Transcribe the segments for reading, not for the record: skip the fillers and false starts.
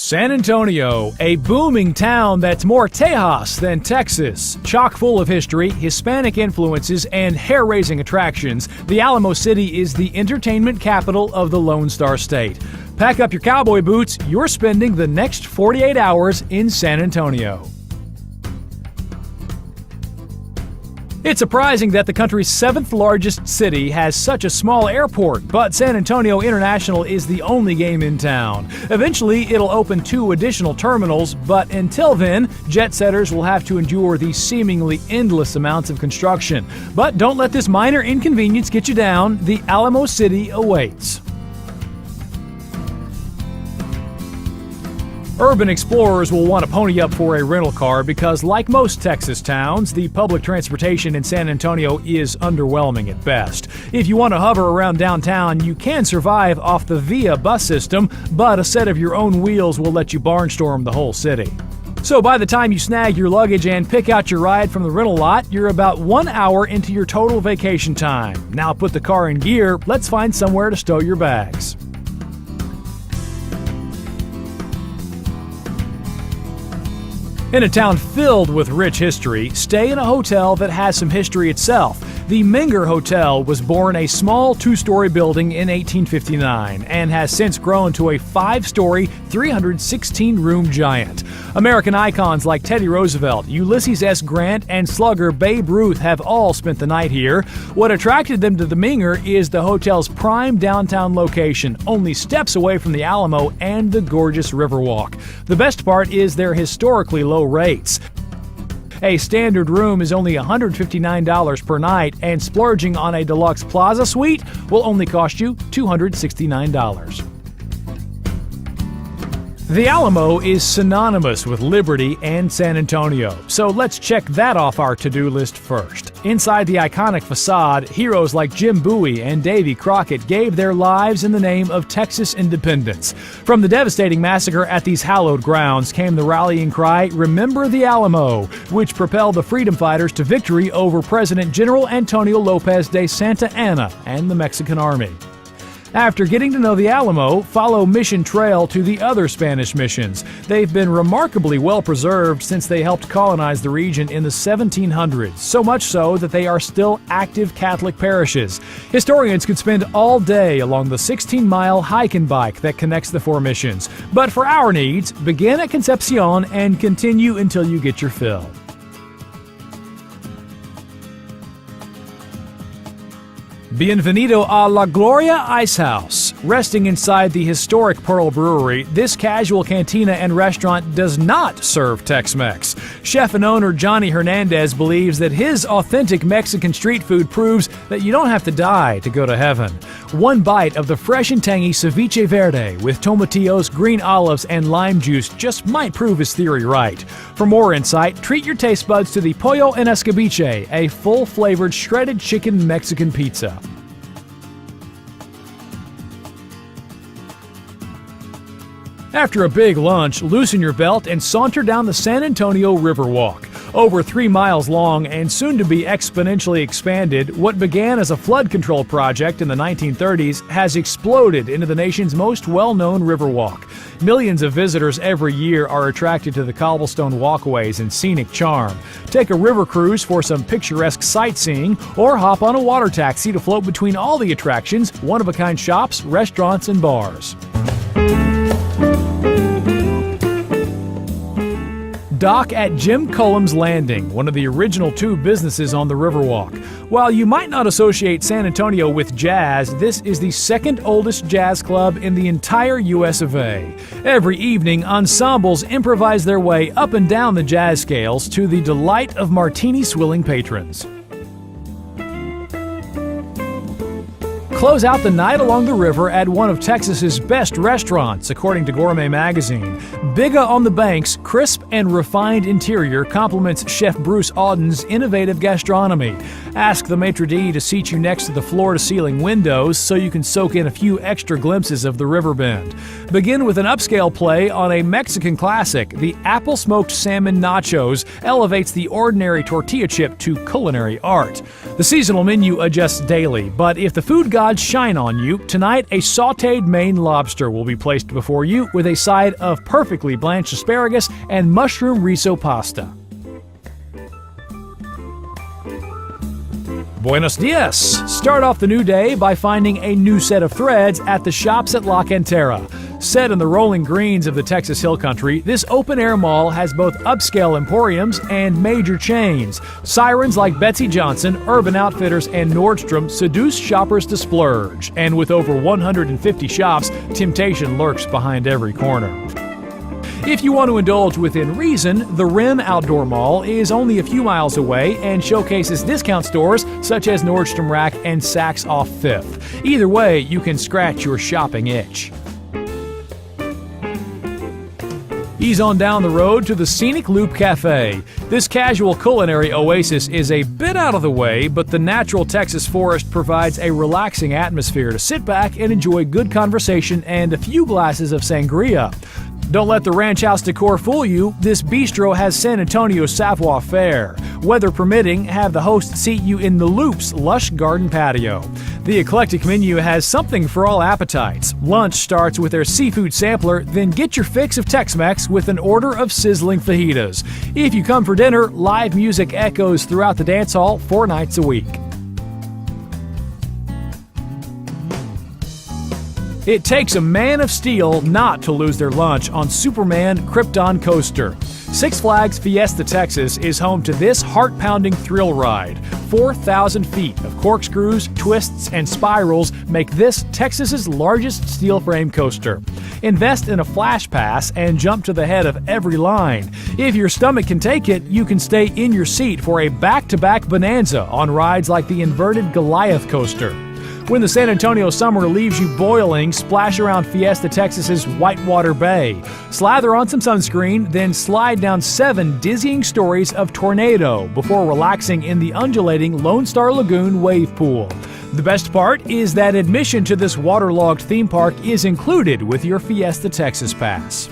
San Antonio, a booming town that's more Tejas than Texas. Chock full of history, Hispanic influences, and hair-raising attractions, the Alamo City is the entertainment capital of the Lone Star State. Pack up your cowboy boots, you're spending the next 48 hours in San Antonio. It's surprising that the country's 7th largest city has such a small airport, but San Antonio International is the only game in town. Eventually, it'll open 2 additional terminals, but until then, jet setters will have to endure the seemingly endless amounts of construction. But don't let this minor inconvenience get you down. The Alamo City awaits. Urban explorers will want to pony up for a rental car because, like most Texas towns, the public transportation in San Antonio is underwhelming at best. If you want to hover around downtown, you can survive off the VIA bus system, but a set of your own wheels will let you barnstorm the whole city. So by the time you snag your luggage and pick out your ride from the rental lot, you're about 1 hour into your total vacation time. Now put the car in gear, let's find somewhere to stow your bags. In a town filled with rich history, stay in a hotel that has some history itself. The Menger Hotel was born a small 2-story building in 1859 and has since grown to a 5-story, 316-room giant. American icons like Teddy Roosevelt, Ulysses S. Grant, and slugger Babe Ruth have all spent the night here. What attracted them to the Menger is the hotel's prime downtown location, only steps away from the Alamo and the gorgeous Riverwalk. The best part is their historically low rates. A standard room is only $159 per night, and splurging on a deluxe plaza suite will only cost you $269. The Alamo is synonymous with liberty and San Antonio, so let's check that off our to-do list first. Inside the iconic facade, heroes like Jim Bowie and Davy Crockett gave their lives in the name of Texas independence. From the devastating massacre at these hallowed grounds came the rallying cry, "Remember the Alamo," which propelled the freedom fighters to victory over President General Antonio Lopez de Santa Anna and the Mexican Army. After getting to know the Alamo, follow Mission Trail to the other Spanish missions. They've been remarkably well preserved since they helped colonize the region in the 1700s, so much so that they are still active Catholic parishes. Historians could spend all day along the 16-mile hike and bike that connects the 4 missions. But for our needs, begin at Concepcion and continue until you get your fill. Bienvenido a La Gloria Ice House. Resting inside the historic Pearl Brewery, this casual cantina and restaurant does not serve Tex-Mex. Chef and owner Johnny Hernandez believes that his authentic Mexican street food proves that you don't have to die to go to heaven. One bite of the fresh and tangy ceviche verde with tomatillos, green olives, and lime juice just might prove his theory right. For more insight, treat your taste buds to the Pollo en Escabeche, a full-flavored shredded chicken Mexican pizza. After a big lunch, loosen your belt and saunter down the San Antonio Riverwalk. Over 3 miles long and soon to be exponentially expanded, what began as a flood control project in the 1930s has exploded into the nation's most well-known Riverwalk. Millions of visitors every year are attracted to the cobblestone walkways and scenic charm. Take a river cruise for some picturesque sightseeing, or hop on a water taxi to float between all the attractions, one-of-a-kind shops, restaurants, and bars. Dock at Jim Cullum's Landing, one of the original 2 businesses on the Riverwalk. While you might not associate San Antonio with jazz, this is the 2nd oldest jazz club in the entire US of A. Every evening, ensembles improvise their way up and down the jazz scales to the delight of martini-swilling patrons. Close out the night along the river at one of Texas's best restaurants, according to Gourmet Magazine. Biga on the Bank's crisp and refined interior complements Chef Bruce Auden's innovative gastronomy. Ask the maitre d' to seat you next to the floor-to-ceiling windows so you can soak in a few extra glimpses of the river bend. Begin with an upscale play on a Mexican classic. The apple-smoked salmon nachos elevates the ordinary tortilla chip to culinary art. The seasonal menu adjusts daily, but if the food gods odds shine on you, tonight a sautéed Maine lobster will be placed before you with a side of perfectly blanched asparagus and mushroom riso pasta. Buenos dias! Start off the new day by finding a new set of threads at the shops at La Cantera. Set in the rolling greens of the Texas Hill Country, this open-air mall has both upscale emporiums and major chains. Sirens like Betsy Johnson, Urban Outfitters, and Nordstrom seduce shoppers to splurge. And with over 150 shops, temptation lurks behind every corner. If you want to indulge within reason, the Rim Outdoor Mall is only a few miles away and showcases discount stores such as Nordstrom Rack and Saks Off Fifth. Either way, you can scratch your shopping itch. Ease on down the road to the Scenic Loop Cafe. This casual culinary oasis is a bit out of the way, but the natural Texas forest provides a relaxing atmosphere to sit back and enjoy good conversation and a few glasses of sangria. Don't let the ranch house decor fool you. This bistro has San Antonio's savoir faire. Weather permitting, have the host seat you in the Loop's lush garden patio. The eclectic menu has something for all appetites. Lunch starts with their seafood sampler, then get your fix of Tex-Mex with an order of sizzling fajitas. If you come for dinner, live music echoes throughout the dance hall 4 nights a week. It takes a man of steel not to lose their lunch on Superman Krypton Coaster. Six Flags Fiesta Texas is home to this heart-pounding thrill ride. 4,000 feet of corkscrews, twists, and spirals make this Texas's largest steel frame coaster. Invest in a flash pass and jump to the head of every line. If your stomach can take it, you can stay in your seat for a back-to-back bonanza on rides like the inverted Goliath coaster. When the San Antonio summer leaves you boiling, splash around Fiesta Texas's Whitewater Bay. Slather on some sunscreen, then slide down 7 dizzying stories of Tornado before relaxing in the undulating Lone Star Lagoon wave pool. The best part is that admission to this waterlogged theme park is included with your Fiesta Texas pass.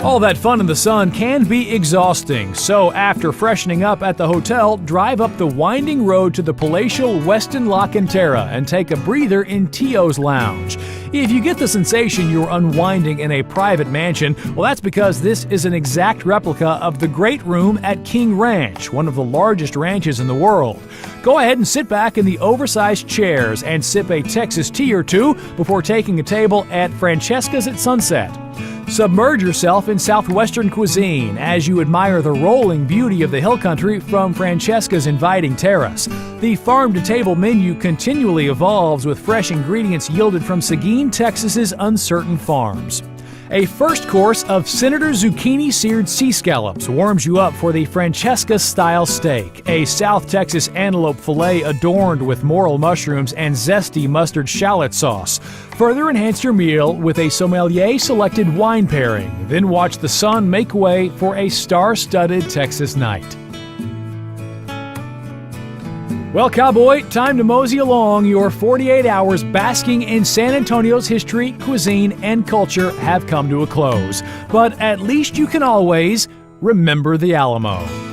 All that fun in the sun can be exhausting, so after freshening up at the hotel, drive up the winding road to the palatial Westin La Cantera and take a breather in Tio's Lounge. If you get the sensation you're unwinding in a private mansion, well, that's because this is an exact replica of the Great Room at King Ranch, one of the largest ranches in the world. Go ahead and sit back in the oversized chairs and sip a Texas tea or two before taking a table at Francesca's at sunset. Submerge yourself in southwestern cuisine as you admire the rolling beauty of the hill country from Francesca's inviting terrace. The farm-to-table menu continually evolves with fresh ingredients yielded from Seguin, Texas's uncertain farms. A first course of Senator Zucchini seared sea scallops warms you up for the Francesca-style steak, a South Texas antelope fillet adorned with morel mushrooms and zesty mustard shallot sauce. Further enhance your meal with a sommelier-selected wine pairing, then watch the sun make way for a star-studded Texas night. Well, cowboy, time to mosey along. Your 48 hours basking in San Antonio's history, cuisine, and culture have come to a close. But at least you can always remember the Alamo.